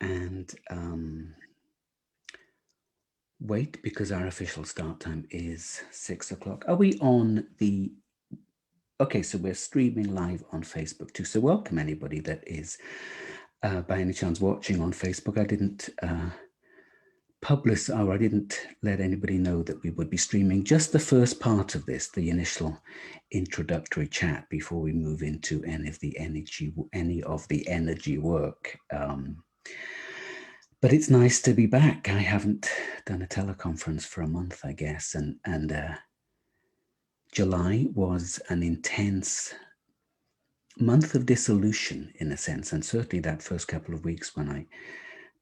and wait, because our official start time is 6 o'clock. Are we on the... Okay, so we're streaming live on Facebook too. So welcome anybody that is by any chance watching on Facebook. I didn't I didn't let anybody know that we would be streaming just the first part of this, the initial introductory chat, before we move into any of the energy work. But it's nice to be back. I haven't done a teleconference for a month, I guess, and July was an intense month of dissolution in a sense, and certainly that first couple of weeks when I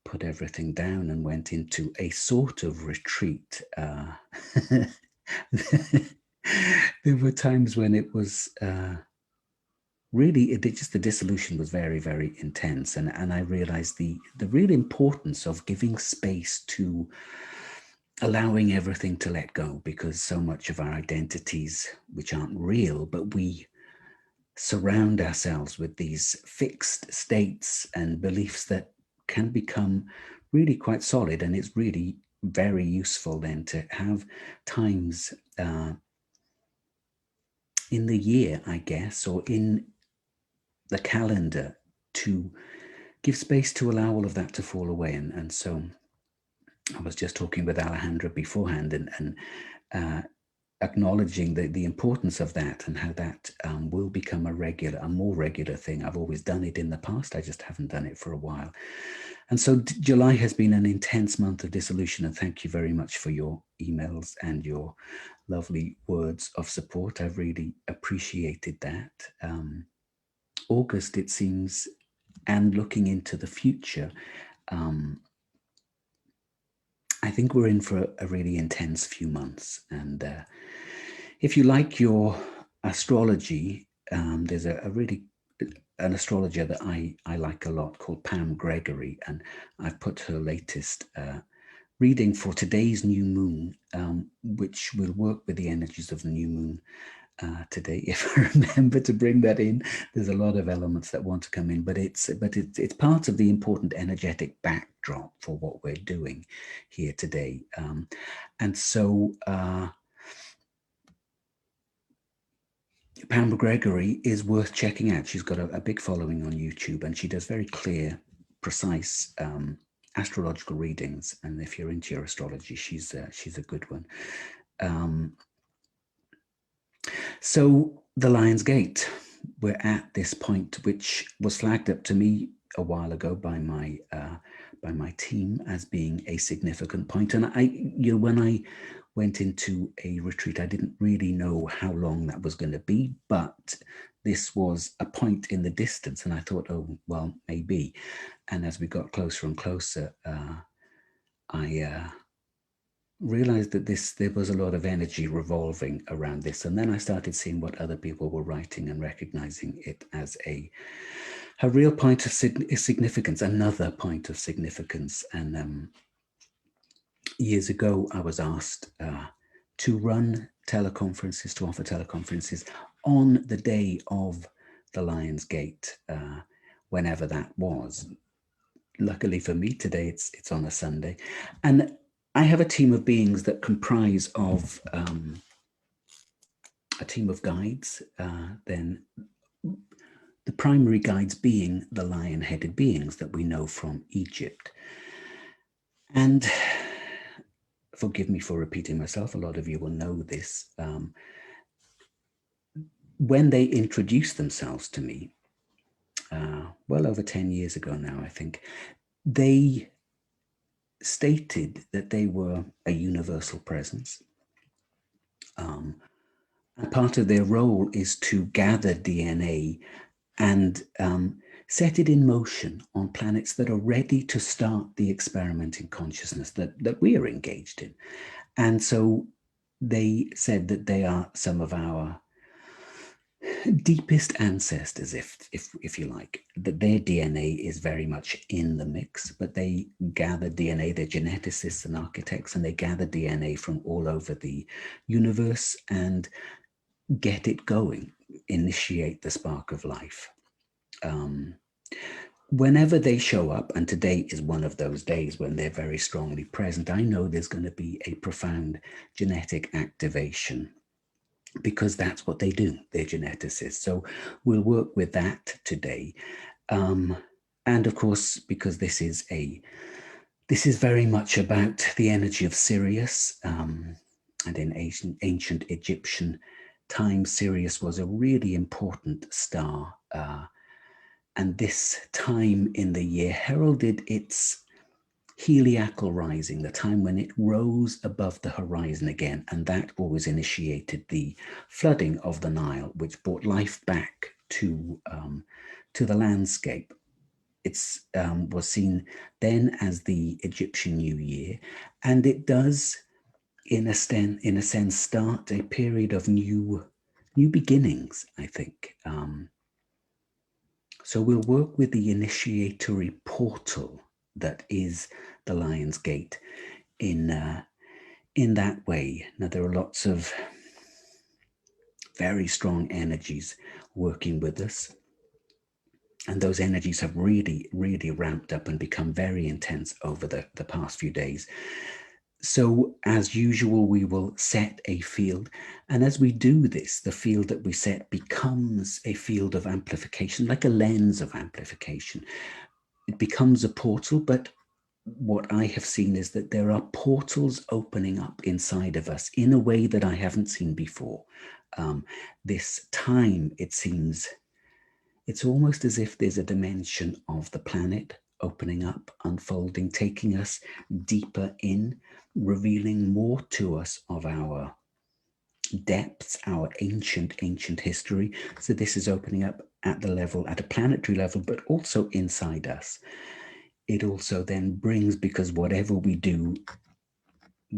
put everything down and went into a sort of retreat. There were times when it was really, just the dissolution was very, very intense, and I realized the real importance of giving space to allowing everything to let go, because so much of our identities, which aren't real, but we surround ourselves with these fixed states and beliefs that can become really quite solid. And it's really very useful then to have times in the year, I guess, or in the calendar, to give space to allow all of that to fall away. And so I was just talking with Alejandra beforehand, and acknowledging the importance of that, and how that will become a more regular thing. I've always done it in the past, I just haven't done it for a while. And so July has been an intense month of dissolution, and thank you very much for your emails and your lovely words of support. I've really appreciated that. August, it seems, and looking into the future, I think we're in for a really intense few months. And if you like your astrology, there's an astrologer that I like a lot called Pam Gregory, and I've put her latest reading for today's new moon, which will work with the energies of the new moon today. If I remember to bring that in, there's a lot of elements that want to come in, but it's part of the important energetic backdrop for what we're doing here today. And so Pam Gregory is worth checking out. She's got a big following on YouTube, and she does very clear, precise astrological readings. And if you're into your astrology, she's a good one. So the Lion's Gate, we're at this point, which was flagged up to me a while ago by my team as being a significant point. And when I went into a retreat, I didn't really know how long that was going to be, but this was a point in the distance, and I thought, oh, well, maybe. And as we got closer and closer, I realized that there was a lot of energy revolving around this. And then I started seeing what other people were writing and recognizing it as a real point of significance, another point of significance. And years ago, I was asked to run teleconferences, to offer teleconferences on the day of the Lion's Gate, whenever that was. Luckily for me, today it's on a Sunday. And I have a team of beings that comprise of a team of guides, then the primary guides being the lion-headed beings that we know from Egypt. And forgive me for repeating myself, a lot of you will know this. When they introduced themselves to me, well over 10 years ago now, I think, they stated that they were a universal presence. And part of their role is to gather DNA and set it in motion on planets that are ready to start the experiment in consciousness that we are engaged in. And so they said that they are some of our deepest ancestors, if you like, that their DNA is very much in the mix, but they gather DNA, they're geneticists and architects, and they gather DNA from all over the universe and get it going, initiate the spark of life. whenever they show up, and today is one of those days when they're very strongly present, I know there's going to be a profound genetic activation, because that's what they do. They're geneticists. So we'll work with that today. And of course, because this is very much about the energy of Sirius. And in ancient Egyptian times, Sirius was a really important star. And this time in the year heralded its heliacal rising, the time when it rose above the horizon again. And that always initiated the flooding of the Nile, which brought life back to the landscape. It was seen then as the Egyptian New Year, and it does, in a sense, start a period of new beginnings, I think. So we'll work with the initiatory portal that is the Lion's Gate in that way. Now, there are lots of very strong energies working with us, and those energies have really, really ramped up and become very intense over the past few days. So, as usual, we will set a field. And as we do this, the field that we set becomes a field of amplification, like a lens of amplification. It becomes a portal, but what I have seen is that there are portals opening up inside of us in a way that I haven't seen before. This time, it seems, it's almost as if there's a dimension of the planet opening up, unfolding, taking us deeper in, revealing more to us of our depths, our ancient history. So this is opening up at a planetary level, but also inside us. It also then brings, because whatever we do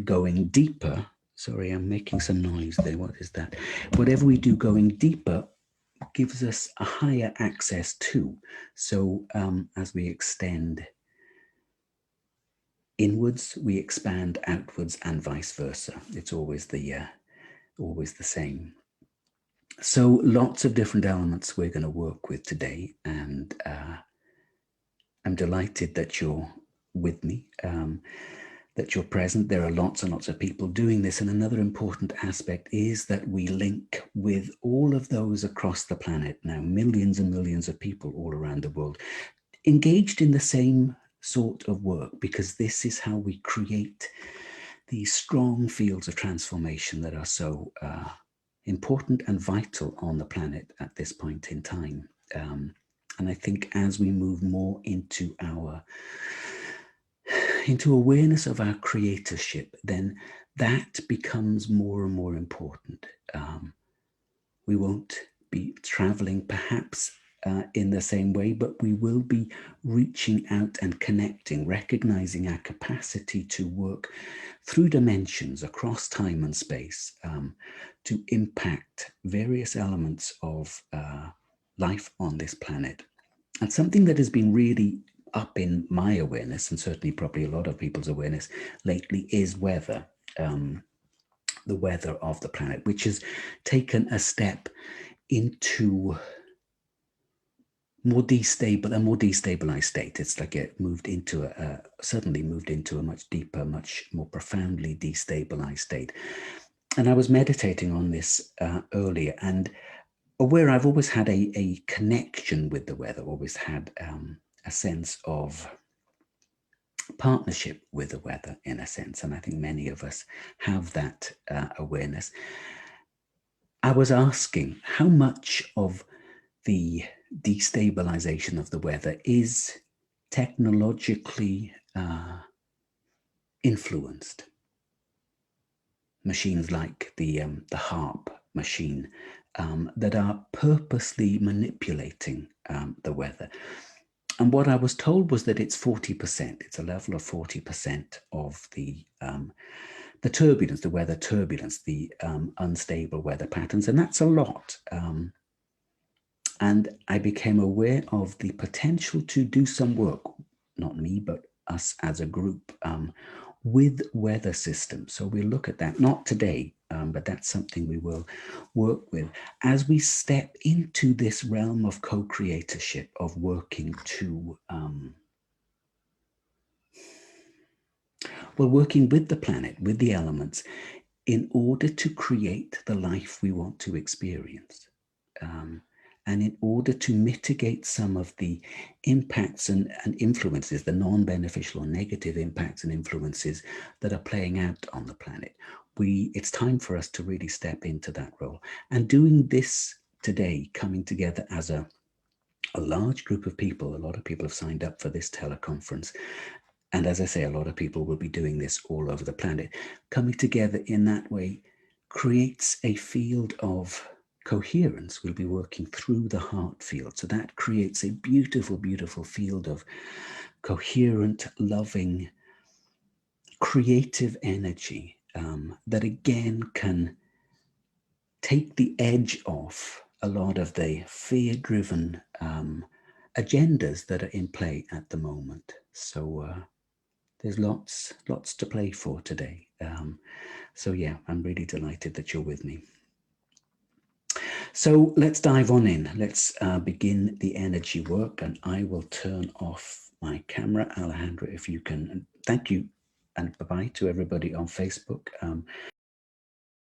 going deeper, sorry, I'm making some noise there. What is that? Whatever we do going deeper gives us a higher access to. So as we extend inwards, we expand outwards, and vice versa. It's always the same. So lots of different elements we're going to work with today, and I'm delighted that you're with me, that you're present. There are lots and lots of people doing this, and another important aspect is that we link with all of those across the planet now, millions and millions of people all around the world, engaged in the same sort of work, because this is how we create these strong fields of transformation that are so important and vital on the planet at this point in time. And I think as we move more into awareness of our creatorship, then that becomes more and more important. We won't be traveling perhaps in the same way, but we will be reaching out and connecting, recognizing our capacity to work through dimensions across time and space to impact various elements of life on this planet. And something that has been really up in my awareness, and certainly probably a lot of people's awareness lately, is weather. The weather of the planet, which has taken a step into a more destabilized state. It's like it suddenly moved into a much deeper, much more profoundly destabilized state. And I was meditating on this earlier, and where I've always had a connection with the weather, always had a sense of partnership with the weather, in a sense, and I think many of us have that awareness. I was asking how much of the destabilization of the weather is technologically influenced. Machines like the HARP machine that are purposely manipulating the weather. And what I was told was that it's 40%. It's a level of 40% of the turbulence, the weather turbulence, the unstable weather patterns, and that's a lot. And I became aware of the potential to do some work, not me, but us as a group, with weather systems. So we'll look at that, not today, but that's something we will work with as we step into this realm of co-creatorship, of working to, working with the planet, with the elements, in order to create the life we want to experience. And in order to mitigate some of the impacts and influences, the non-beneficial or negative impacts and influences that are playing out on the planet, it's time for us to really step into that role. And doing this today, coming together as a large group of people, a lot of people have signed up for this teleconference. And as I say, a lot of people will be doing this all over the planet. Coming together in that way creates a field of coherence. We'll be working through the heart field. So that creates a beautiful, beautiful field of coherent, loving, creative energy that again can take the edge off a lot of the fear-driven agendas that are in play at the moment. So there's lots to play for today. So yeah, I'm really delighted that you're with me. So let's dive on in. Let's begin the energy work, and I will turn off my camera. Alejandra, if you can. Thank you, and bye-bye to everybody on Facebook.